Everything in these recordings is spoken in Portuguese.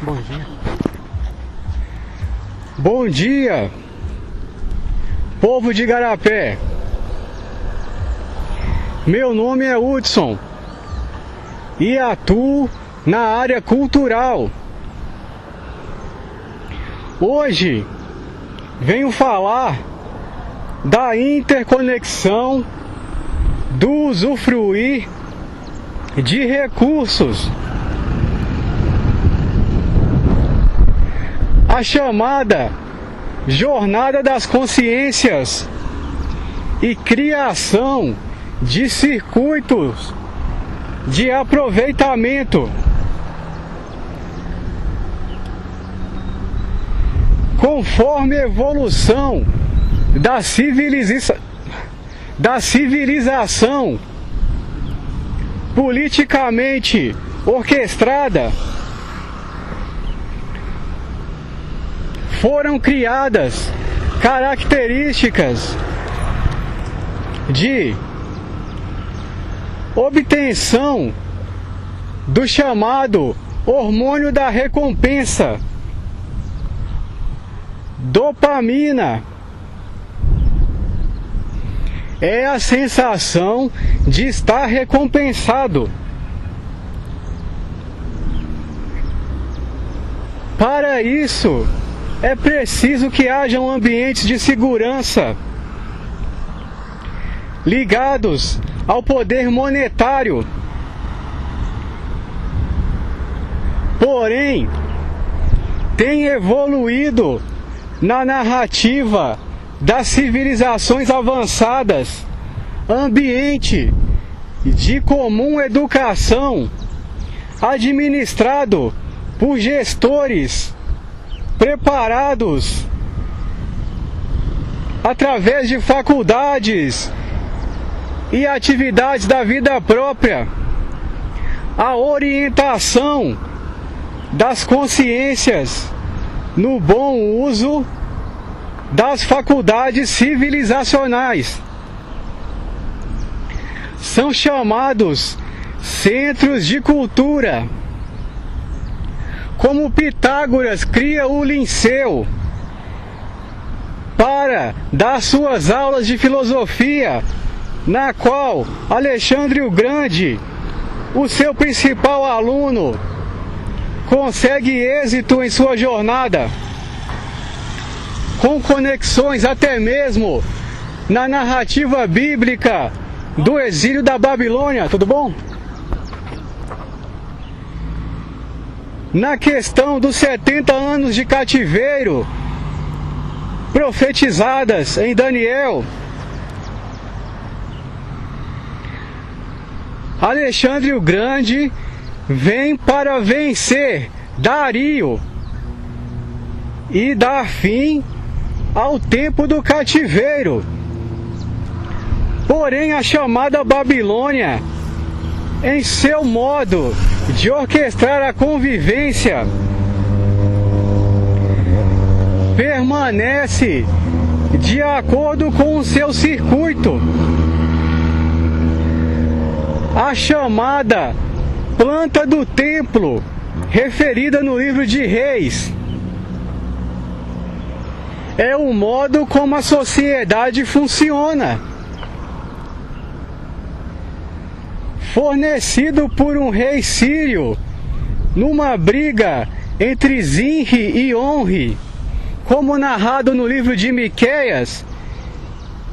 Bom dia. Bom dia, povo de Igarapé. Meu nome é Hudson e atuo na área cultural. Hoje venho falar da interconexão do usufruir de recursos, a chamada Jornada das Consciências e criação de circuitos de aproveitamento. Conforme a evolução da civilização politicamente orquestrada, foram criadas características de obtenção do chamado hormônio da recompensa, dopamina. É a sensação de estar recompensado. Para isso, é preciso que hajam ambientes de segurança ligados ao poder monetário. Porém, tem evoluído na narrativa das civilizações avançadas ambiente de comum educação administrado por gestores preparados através de faculdades e atividades da vida própria, a orientação das consciências no bom uso das faculdades civilizacionais. São chamados centros de cultura, como Pitágoras cria o Linceu para dar suas aulas de filosofia, na qual Alexandre o Grande, o seu principal aluno, consegue êxito em sua jornada, com conexões até mesmo na narrativa bíblica do exílio da Babilônia. Tudo bom? Na questão dos 70 anos de cativeiro profetizadas em Daniel, Alexandre o Grande vem para vencer Dario e dar fim ao tempo do cativeiro. Porém, a chamada Babilônia, em seu modo de orquestrar a convivência, permanece de acordo com o seu circuito. A chamada planta do templo, referida no livro de Reis, é o modo como a sociedade funciona. Fornecido por um rei sírio, numa briga entre Zinri e Onri, como narrado no livro de Miqueias,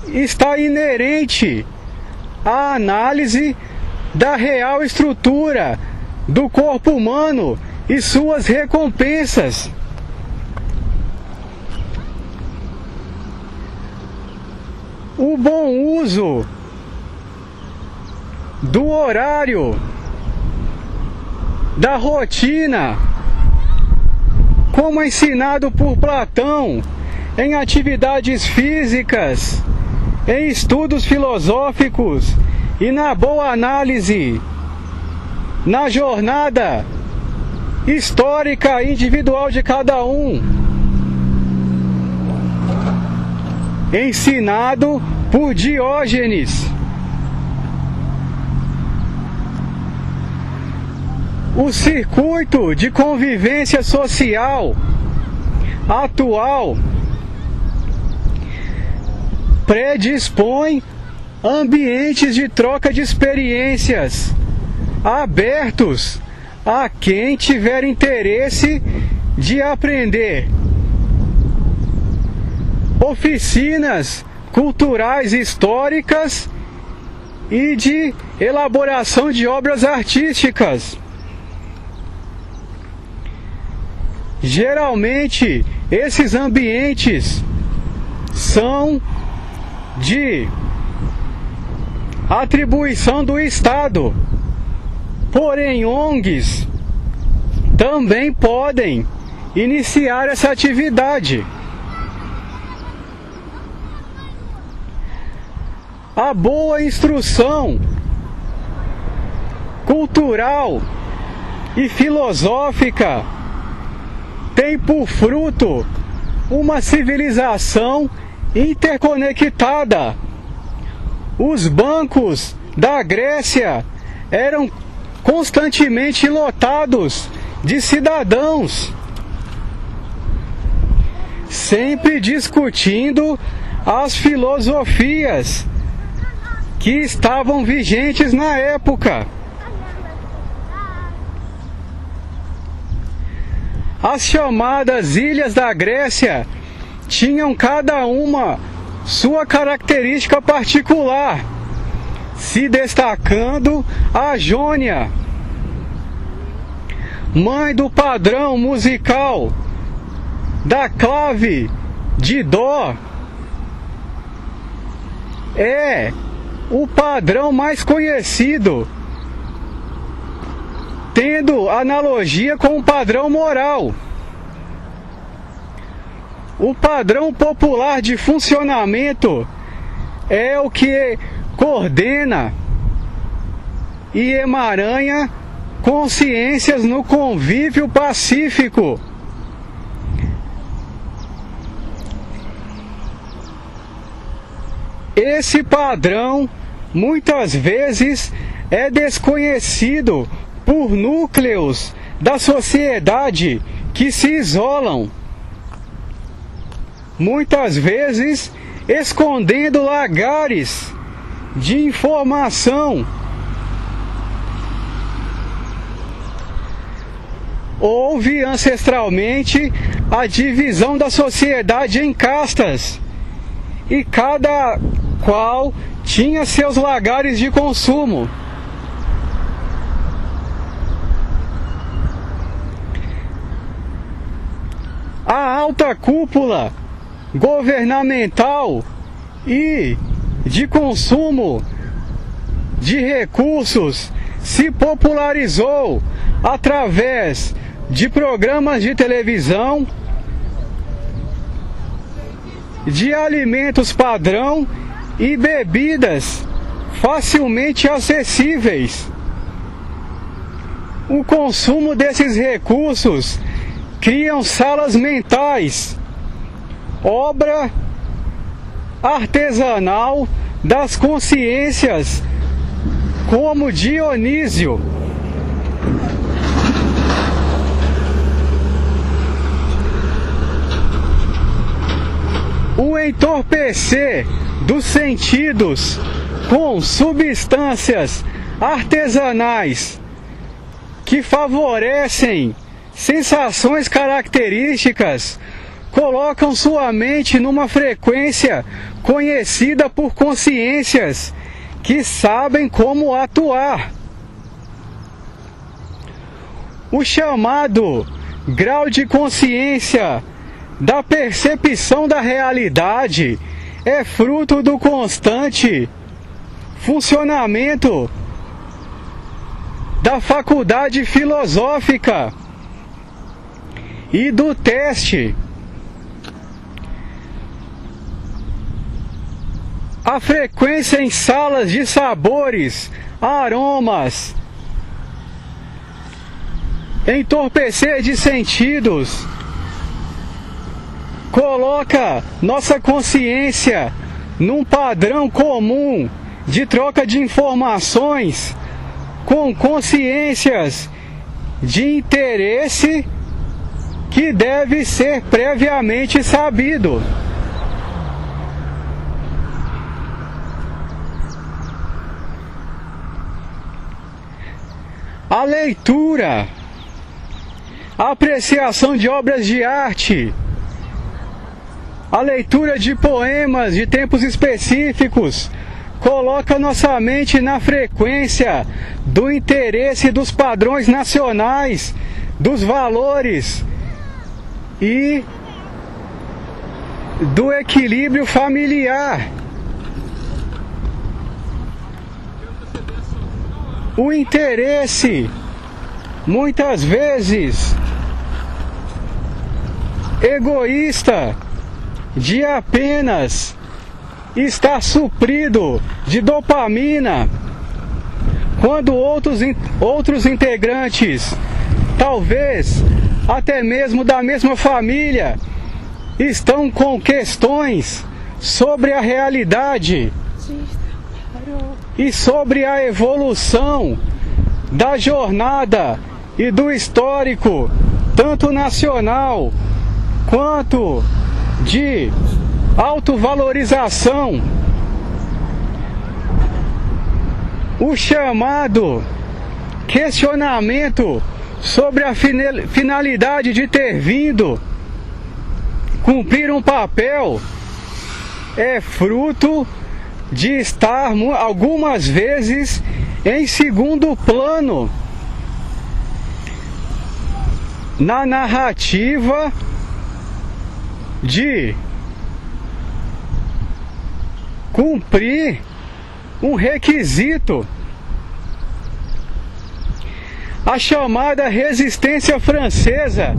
está inerente à análise da real estrutura do corpo humano e suas recompensas. O bom uso do horário, da rotina, como ensinado por Platão em atividades físicas, em estudos filosóficos e na boa análise, na jornada histórica individual de cada um, ensinado por Diógenes. O circuito de convivência social atual predispõe ambientes de troca de experiências abertos a quem tiver interesse de aprender. Oficinas culturais históricas e de elaboração de obras artísticas. Geralmente, esses ambientes são de atribuição do Estado, porém ONGs também podem iniciar essa atividade. A boa instrução cultural e filosófica tem por fruto uma civilização interconectada. Os bancos da Grécia eram constantemente lotados de cidadãos, sempre discutindo as filosofias que estavam vigentes na época. As chamadas ilhas da Grécia tinham cada uma sua característica particular, se destacando a Jônia, mãe do padrão musical da clave de Dó, é o padrão mais conhecido, tendo analogia com o padrão moral. O padrão popular de funcionamento é o que coordena e emaranha consciências no convívio pacífico. Esse padrão muitas vezes é desconhecido por núcleos da sociedade que se isolam, muitas vezes escondendo lagares de informação. Houve ancestralmente a divisão da sociedade em castas, e cada qual tinha seus lagares de consumo. A alta cúpula governamental e de consumo de recursos se popularizou através de programas de televisão, de alimentos padrão e bebidas facilmente acessíveis. O consumo desses recursos criam salas mentais, obra artesanal das consciências, como Dionísio. O entorpecer dos sentidos com substâncias artesanais que favorecem sensações características colocam sua mente numa frequência conhecida por consciências que sabem como atuar. O chamado grau de consciência da percepção da realidade é fruto do constante funcionamento da faculdade filosófica e do teste. A frequência em salas de sabores, aromas, entorpecer de sentidos, coloca nossa consciência num padrão comum de troca de informações com consciências de interesse que deve ser previamente sabido. A leitura, a apreciação de obras de arte, a leitura de poemas de tempos específicos, coloca nossa mente na frequência do interesse dos padrões nacionais, dos valores e do equilíbrio familiar. O interesse, muitas vezes, egoísta, de apenas estar suprido de dopamina, quando outros integrantes, talvez até mesmo da mesma família, estão com questões sobre a realidade e sobre a evolução da jornada e do histórico, tanto nacional quanto de autovalorização. O chamado questionamento sobre a finalidade de ter vindo cumprir um papel é fruto de estar algumas vezes em segundo plano na narrativa de cumprir um requisito. A chamada resistência francesa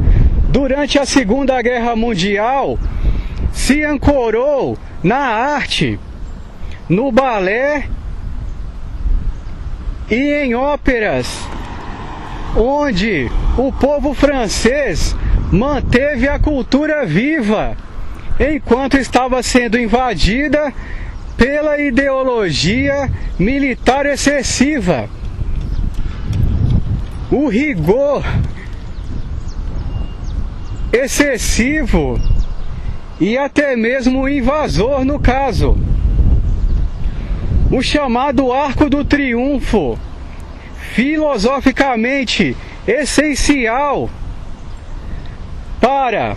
durante a Segunda Guerra Mundial se ancorou na arte, no balé e em óperas, onde o povo francês manteve a cultura viva enquanto estava sendo invadida pela ideologia militar excessiva. O rigor excessivo e até mesmo invasor no caso. O chamado Arco do Triunfo, filosoficamente essencial para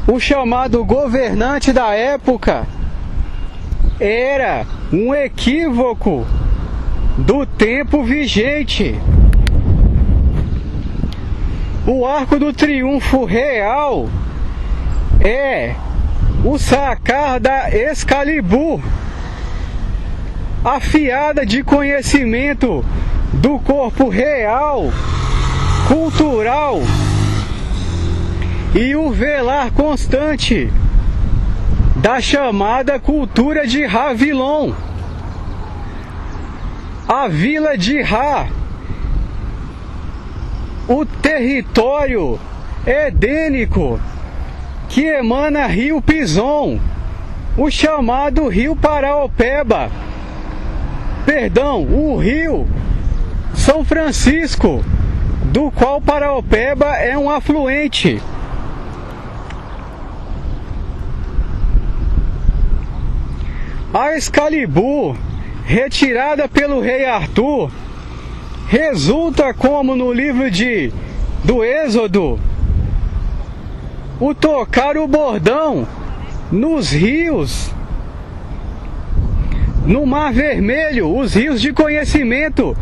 o chamado governante da época, era um equívoco do tempo vigente. O Arco do Triunfo real é o sacar da Excalibur, afiada de conhecimento do corpo real, cultural, e o velar constante da chamada cultura de Ravilon. A vila de Ra, o território edênico que emana Rio Pison, o chamado Rio Paraopeba, o Rio São Francisco, do qual Paraopeba é um afluente. A Excalibur, retirada pelo rei Arthur, resulta, como no livro do Êxodo, o tocar o bordão nos rios, no Mar Vermelho, os rios de conhecimento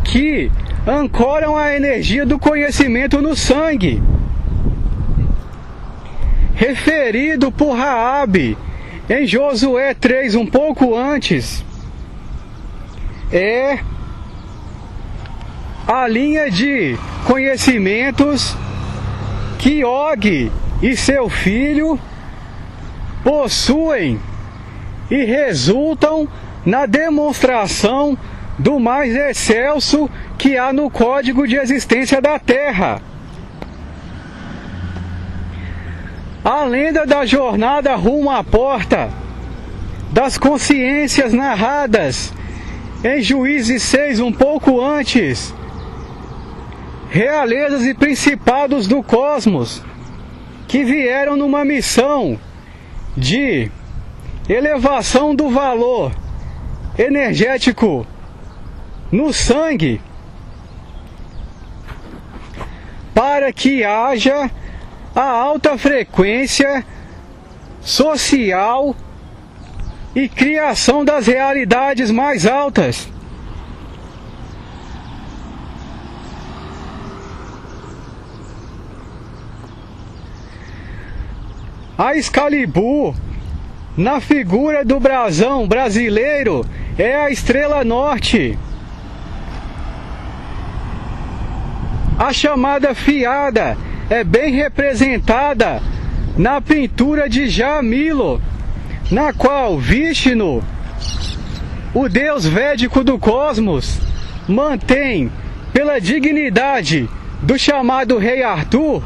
que ancoram a energia do conhecimento no sangue, referido por Raabe em Josué 3, um pouco antes. É a linha de conhecimentos que Og e seu filho possuem e resultam na demonstração do mais excelso que há no código de existência da Terra. A lenda da jornada rumo à porta, das consciências narradas em Juízes 6, um pouco antes, realezas e principados do cosmos que vieram numa missão de elevação do valor energético no sangue, para que haja a alta frequência social e criação das realidades mais altas. A Excalibur, na figura do brasão brasileiro, é a estrela norte. A chamada fiada é bem representada na pintura de Jamilo, na qual Vishnu, o deus védico do cosmos, mantém, pela dignidade do chamado Rei Arthur,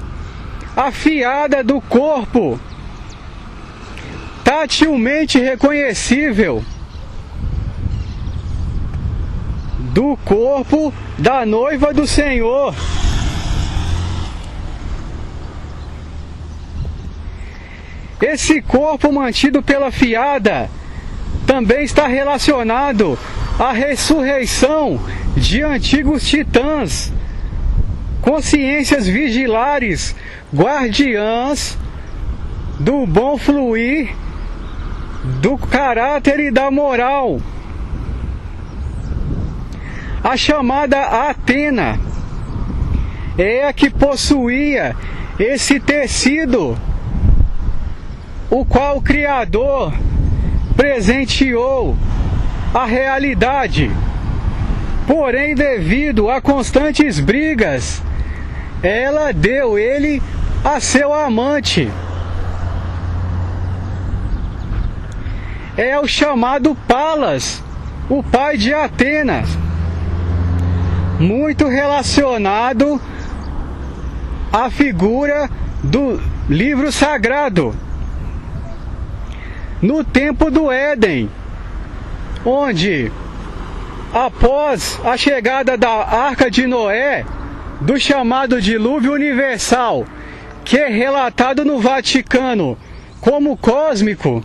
a fiada do corpo, tatilmente reconhecível, do corpo da noiva do Senhor. Esse corpo mantido pela fiada também está relacionado à ressurreição de antigos titãs, consciências vigilares, guardiãs do bom fluir, do caráter e da moral. A chamada Atena é a que possuía esse tecido, o qual o Criador presenteou à realidade. Porém, devido a constantes brigas, ela deu ele a seu amante. É o chamado Palas, o pai de Atena, muito relacionado à figura do livro sagrado. No tempo do Éden, onde, após a chegada da Arca de Noé, do chamado dilúvio universal, que é relatado no Vaticano como cósmico,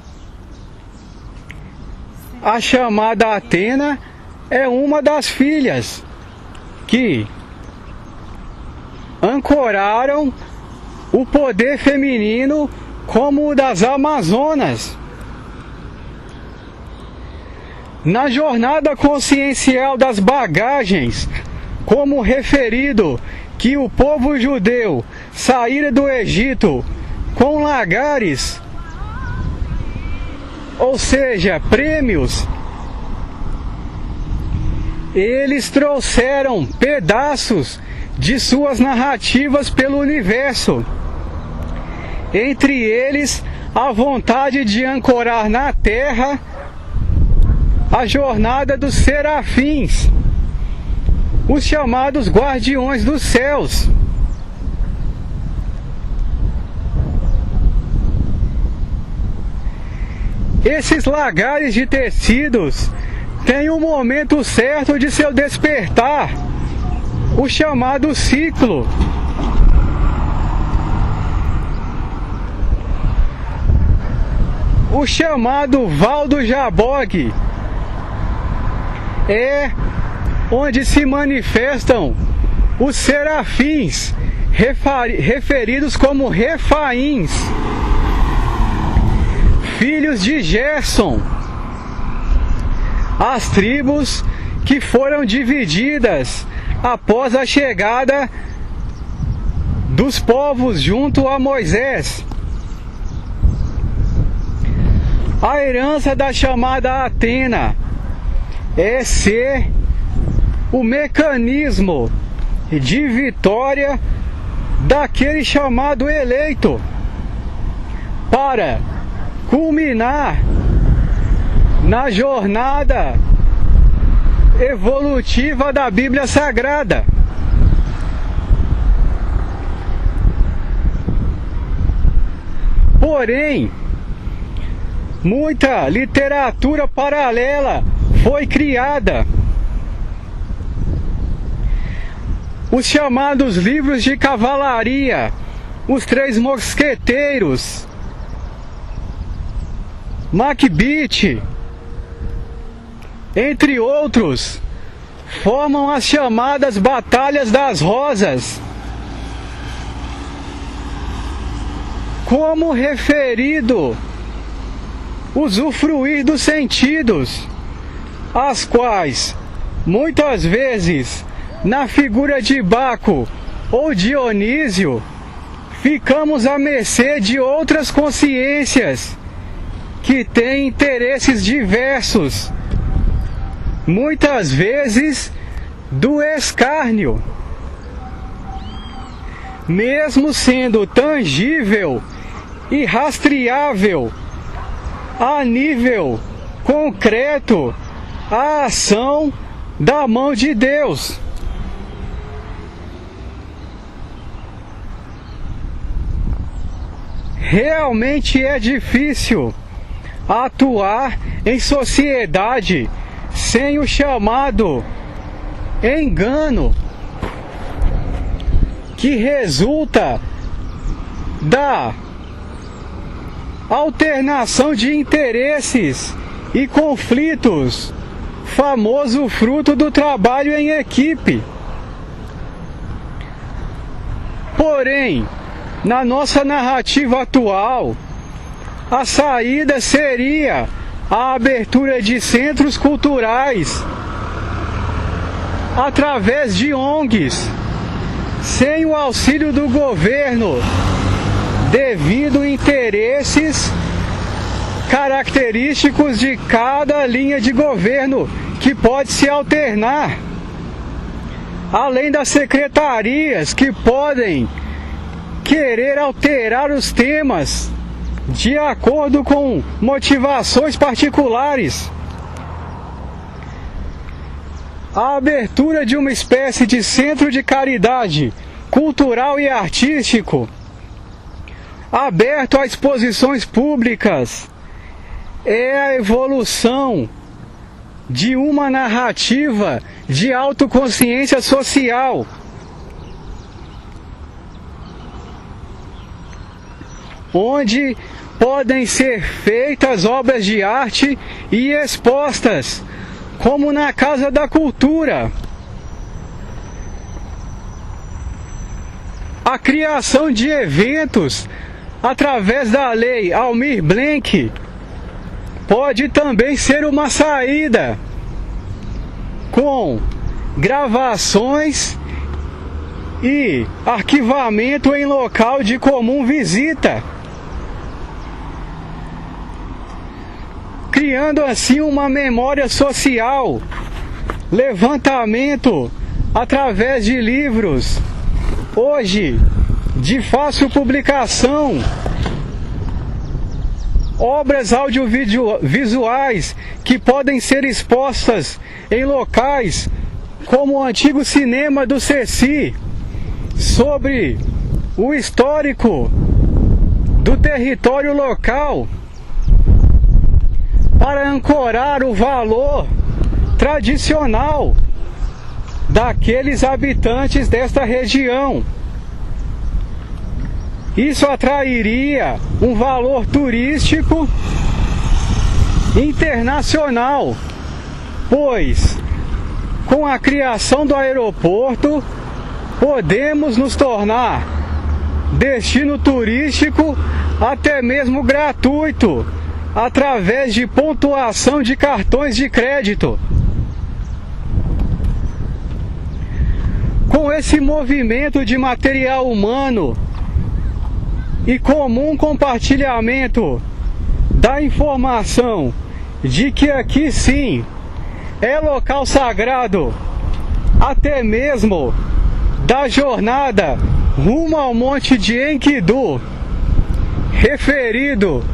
a chamada Atena é uma das filhas que ancoraram o poder feminino como o das Amazonas. Na jornada consciencial das bagagens, como referido que o povo judeu saíra do Egito com lagares, ou seja, prêmios, eles trouxeram pedaços de suas narrativas pelo universo, entre eles a vontade de ancorar na terra a jornada dos serafins, os chamados guardiões dos céus. Esses lagares de tecidos têm um momento certo de seu despertar, o chamado ciclo. O chamado Val do Jabog é onde se manifestam os serafins, referidos como Refaíns, filhos de Gerson, as tribos que foram divididas após a chegada dos povos junto a Moisés. A herança da chamada Atena é ser o mecanismo de vitória daquele chamado eleito para culminar na jornada evolutiva da Bíblia Sagrada. Porém, muita literatura paralela foi criada os chamados livros de cavalaria, os Três Mosqueteiros, Macbeth, entre outros, formam as chamadas Batalhas das Rosas. Como referido, usufruir dos sentidos, as quais, muitas vezes, na figura de Baco ou Dionísio, ficamos à mercê de outras consciências que têm interesses diversos, muitas vezes do escárnio, mesmo sendo tangível e rastreável a nível concreto a ação da mão de Deus. Realmente é difícil atuar em sociedade sem o chamado engano, que resulta da alternação de interesses e conflitos, famoso fruto do trabalho em equipe. Porém, na nossa narrativa atual, a saída seria a abertura de centros culturais através de ONGs, sem o auxílio do governo, devido a interesses característicos de cada linha de governo que pode se alternar, além das secretarias que podem querer alterar os temas de acordo com motivações particulares. A abertura de uma espécie de centro de caridade cultural e artístico, aberto a exposições públicas, é a evolução de uma narrativa de autoconsciência social, onde podem ser feitas obras de arte e expostas, como na Casa da Cultura. A criação de eventos através da lei Almir Blanc pode também ser uma saída, com gravações e arquivamento em local de comum visita, criando assim uma memória social, levantamento através de livros, hoje de fácil publicação, obras audiovisuais que podem ser expostas em locais como o antigo cinema do Ceci, sobre o histórico do território local, para ancorar o valor tradicional daqueles habitantes desta região. Isso atrairia um valor turístico internacional, pois com a criação do aeroporto podemos nos tornar destino turístico até mesmo gratuito, através de pontuação de cartões de crédito. Com esse movimento de material humano e comum compartilhamento da informação de que aqui sim é local sagrado, até mesmo da jornada rumo ao Monte de Enkidu, referido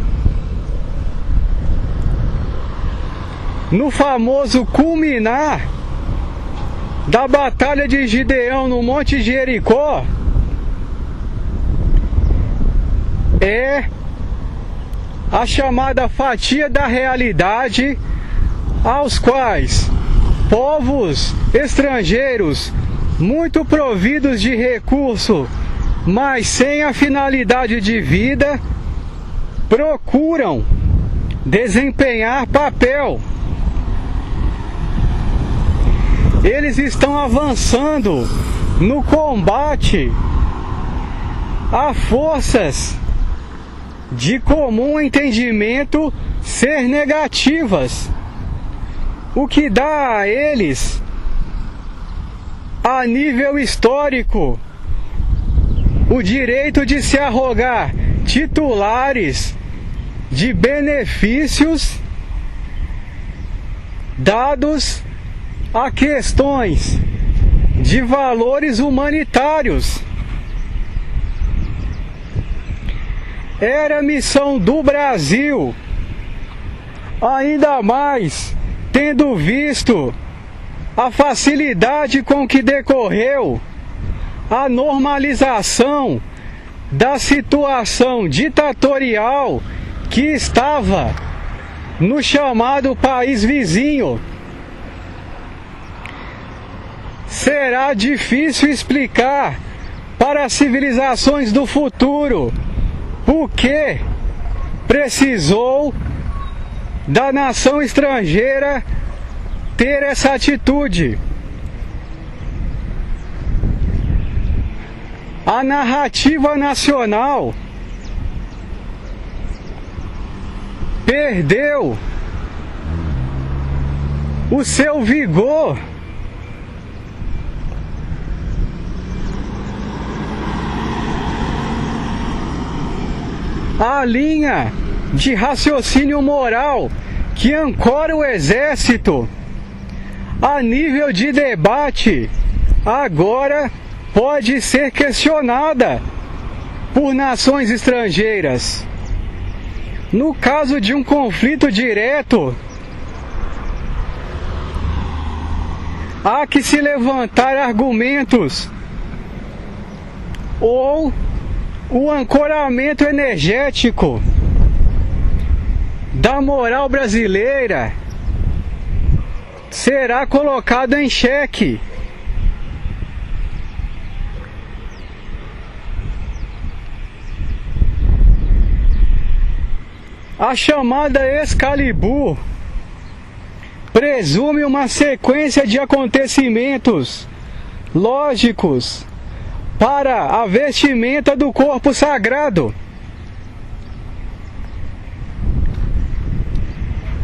no famoso culminar da Batalha de Gideão no Monte Jericó, é a chamada fatia da realidade, aos quais povos estrangeiros muito providos de recurso, mas sem a finalidade de vida, procuram desempenhar papel. Eles estão avançando no combate a forças de comum entendimento ser negativas, o que dá a eles, a nível histórico, o direito de se arrogar titulares de benefícios dados a questões de valores humanitários. Era missão do Brasil, ainda mais tendo visto a facilidade com que decorreu a normalização da situação ditatorial que estava no chamado país vizinho. Será difícil explicar para as civilizações do futuro por que precisou da nação estrangeira ter essa atitude. A narrativa nacional perdeu o seu vigor. A linha de raciocínio moral que ancora o exército a nível de debate agora pode ser questionada por nações estrangeiras. No caso de um conflito direto, há que se levantar argumentos ou o ancoramento energético da moral brasileira será colocado em xeque. A chamada Excalibur presume uma sequência de acontecimentos lógicos para a vestimenta do corpo sagrado.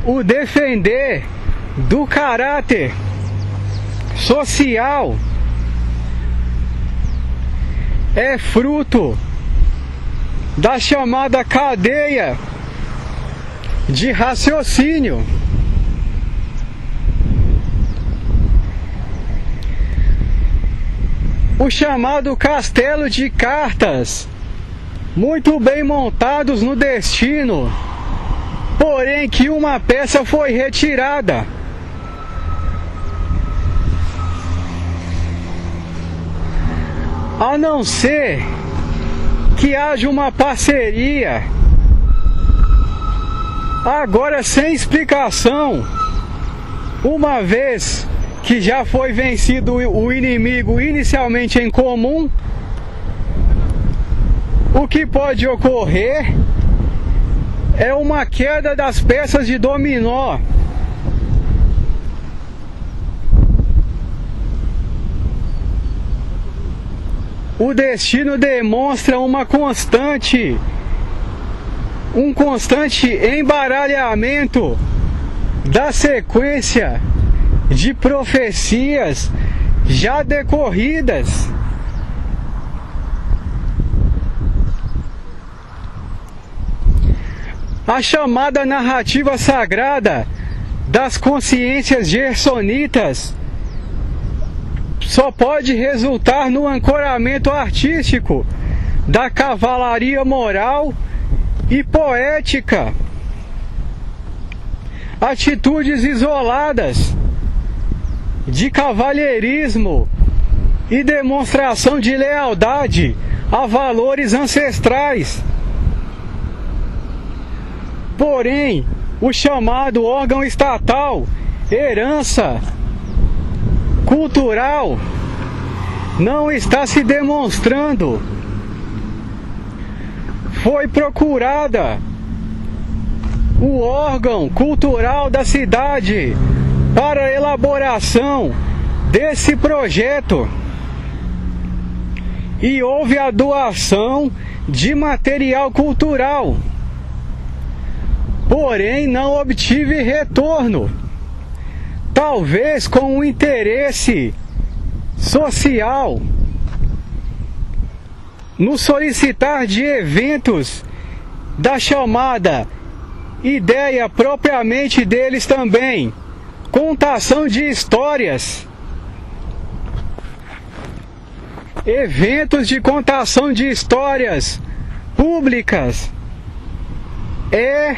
O defender do caráter social é fruto da chamada cadeia de raciocínio. O chamado castelo de cartas, muito bem montados no destino, porém que uma peça foi retirada. A não ser que haja uma parceria, agora sem explicação, uma vez que já foi vencido o inimigo inicialmente em comum, o que pode ocorrer é uma queda das peças de dominó. O destino demonstra um constante embaralhamento da sequência de profecias já decorridas. A chamada narrativa sagrada das consciências gersonitas só pode resultar no ancoramento artístico da cavalaria moral e poética. Atitudes isoladas de cavalheirismo e demonstração de lealdade a valores ancestrais. Porém, o chamado órgão estatal, herança cultural, não está se demonstrando. Foi procurada o órgão cultural da cidade para a elaboração desse projeto e houve a doação de material cultural, porém não obtive retorno, talvez com um interesse social no solicitar de eventos da chamada ideia propriamente deles também, contação de histórias, eventos de contação de histórias públicas é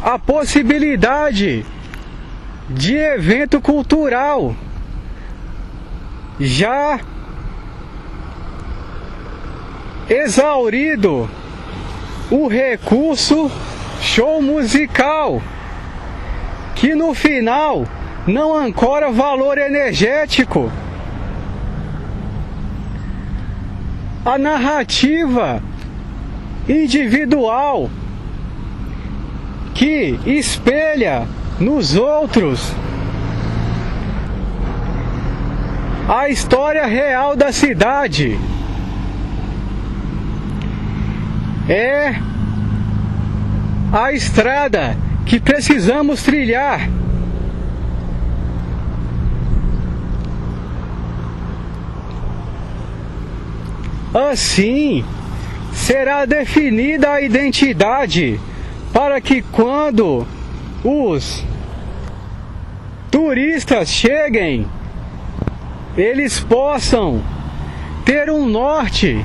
a possibilidade de evento cultural. Já exaurido o recurso show musical, que no final não ancora valor energético. A narrativa individual que espelha nos outros a história real da cidade é a estrada que precisamos trilhar. Assim, será definida a identidade para que quando os turistas cheguem, eles possam ter um norte.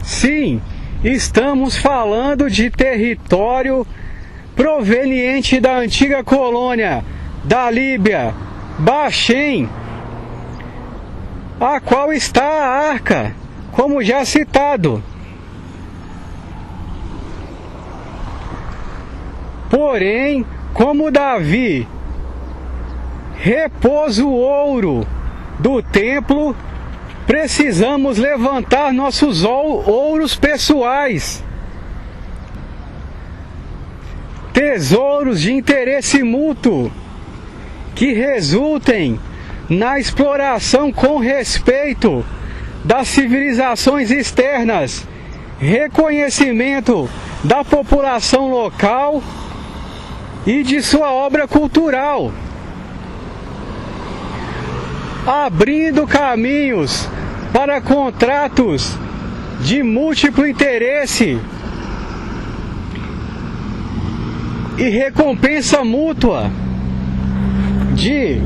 Sim, estamos falando de território proveniente da antiga colônia da Líbia, Baxém, a qual está a arca, como já citado. Porém, como Davi repôs o ouro do templo, precisamos levantar nossos ouros pessoais, tesouros de interesse mútuo, que resultem na exploração com respeito das civilizações externas, reconhecimento da população local e de sua obra cultural, abrindo caminhos para contratos de múltiplo interesse e recompensa mútua, de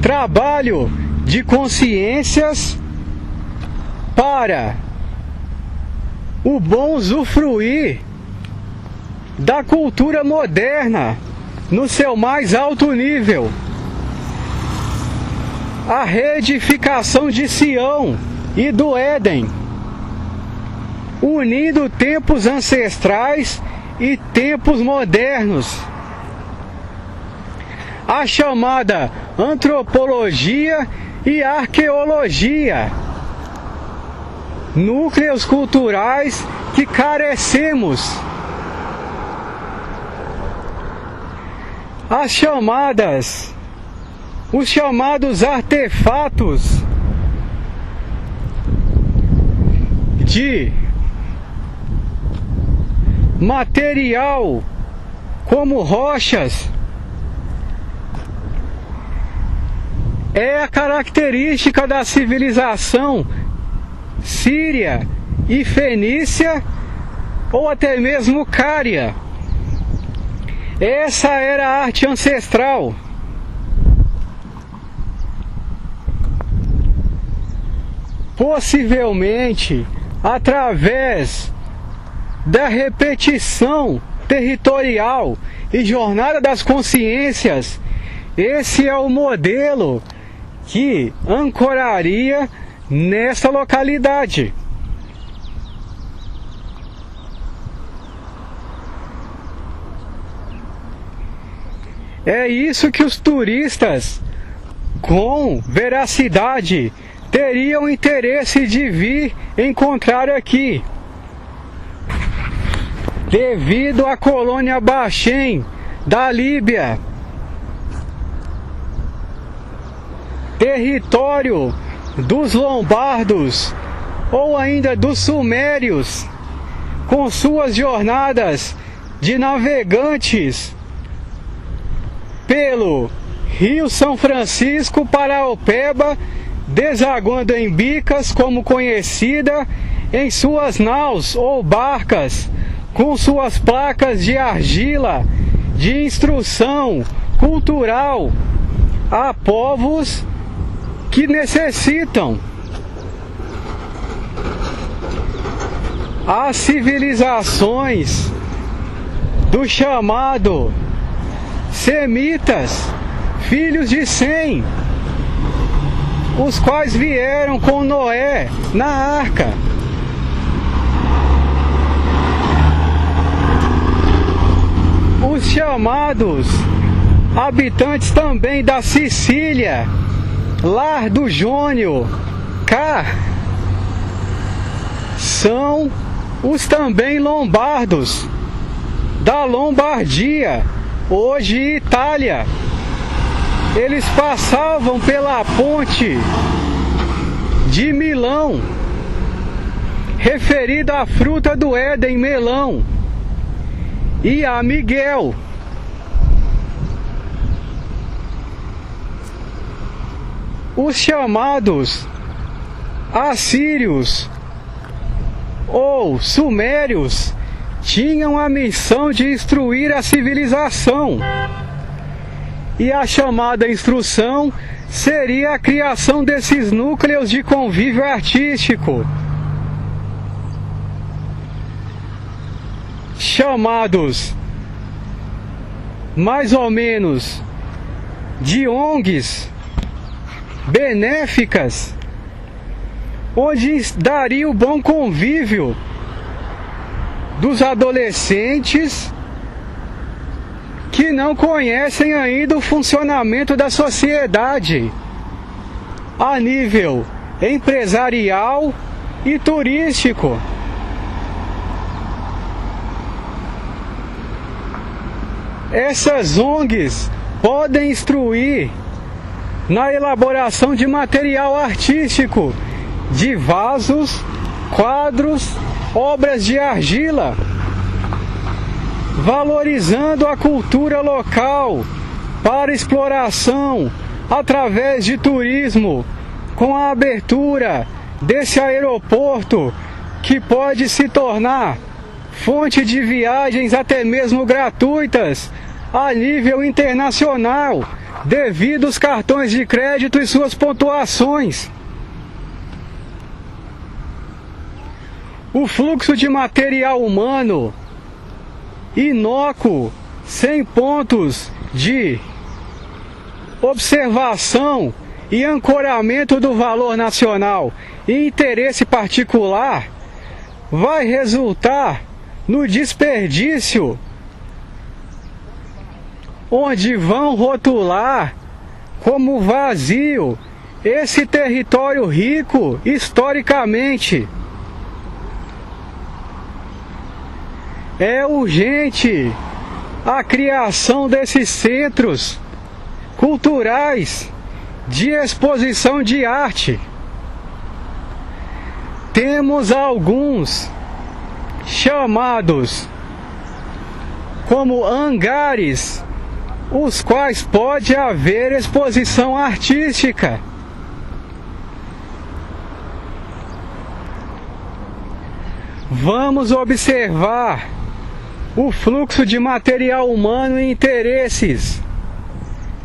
trabalho de consciências para o bom usufruir da cultura moderna no seu mais alto nível. A reedificação de Sião e do Éden, unindo tempos ancestrais e tempos modernos. A chamada antropologia e arqueologia, núcleos culturais que carecemos. Os chamados artefatos de material como rochas é a característica da civilização síria e fenícia, ou até mesmo cária. Essa era a arte ancestral. Possivelmente, através da repetição territorial e jornada das consciências, esse é o modelo que ancoraria nessa localidade. É isso que os turistas, com veracidade, teriam interesse de vir encontrar aqui. Devido à colônia Baxém da Líbia, território dos lombardos ou ainda dos sumérios, com suas jornadas de navegantes pelo Rio São Francisco, Paraopeba, desaguando em Bicas, como conhecida, em suas naus ou barcas, com suas placas de argila, de instrução cultural a povos que necessitam. As civilizações do chamado semitas, filhos de Sem, os quais vieram com Noé na arca. Os chamados habitantes também da Sicília, lar do Jônio, cá, são os também lombardos da Lombardia, hoje Itália. Eles passavam pela ponte de Milão, referida à fruta do Éden, melão, e a Miguel. Os chamados assírios ou sumérios tinham a missão de instruir a civilização. E a chamada instrução seria a criação desses núcleos de convívio artístico, chamados mais ou menos de ONGs benéficas, onde daria o bom convívio dos adolescentes que não conhecem ainda o funcionamento da sociedade a nível empresarial e turístico. Essas ONGs podem instruir na elaboração de material artístico, de vasos, quadros, obras de argila, valorizando a cultura local para exploração através de turismo, com a abertura desse aeroporto que pode se tornar fonte de viagens até mesmo gratuitas a nível internacional, devido aos cartões de crédito e suas pontuações. O fluxo de material humano inócuo, sem pontos de observação e ancoramento do valor nacional e interesse particular, vai resultar no desperdício, onde vão rotular como vazio esse território rico historicamente. É urgente a criação desses centros culturais de exposição de arte. Temos alguns chamados como hangares, os quais pode haver exposição artística. Vamos observar o fluxo de material humano e interesses.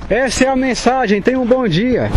Essa é a mensagem. Tenha um bom dia.